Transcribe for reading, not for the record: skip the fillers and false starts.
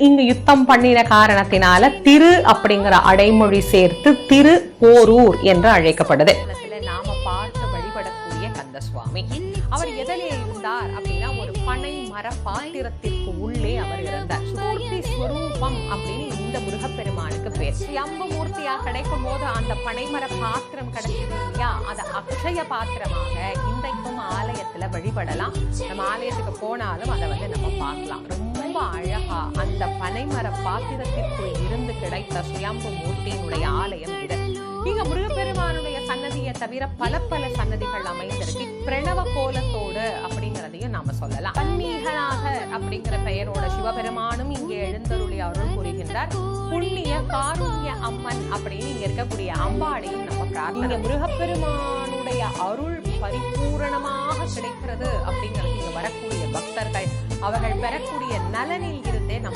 இங்கு யுத்தம் பண்ணின காரணத்தினால திரு அப்படிங்கிற அடைமொழி சேர்த்து திரு போரூர் என்று அழைக்கப்படுது. நாம பார்த்து வழிபடக்கூடிய கந்தசுவாமி அவர் எதிலே இருந்தார் அப்படின்னா ஒரு பனை மர பாத்திரத்திற்கு உள்ளே அவர் இருந்தார். மூர்த்தி ஸ்வரூபம் அப்படின்னு இந்த முருகப்பெருமானுக்கு பேர். ஸ்வயம்புமூர்த்தியா கிடைக்கும் போது அந்த பனைமர பாத்திரம் கிடைச்சது இல்லையா, அது அக்ஷய பாத்திரமாக இன்றைக்கும் ஆலயத்துல வழிபடலாம். நம்ம ஆலயத்துக்கு போனாலும் அதை நம்ம பார்க்கலாம். ரொம்ப அழகா அந்த பனைமர பாத்திரத்திற்குள் இருந்து கிடைத்த சுயம்பு மூர்த்தியினுடைய ஆலயம் இது. இங்க முருகப்பெருமானுடைய சன்னதியை தவிர பல சன்னதிகள் அமைந்திருக்கு. பிரணவ கோலத்தோடு அப்படிங்கிறதையும் நாம சொல்லலாம். பன்னீகநாதர் அப்படிங்கிற பெயரோட சிவபெருமானும் இங்கே எழுந்தருளி அருள் புரிகின்றார். புண்ணிய காருண்ய அம்மன் அப்படின்னு இங்க இருக்கக்கூடிய அம்பாளையும் நம்ம பிரார்த்தனை. முருகப்பெருமானுடைய அருள் பரிபூரணமாக கிடைக்கிறது அப்படிங்கிறது இங்க வரக்கூடிய பக்தர்கள் அவர்கள் பெறக்கூடிய நலனில் இருந்தே நம்ம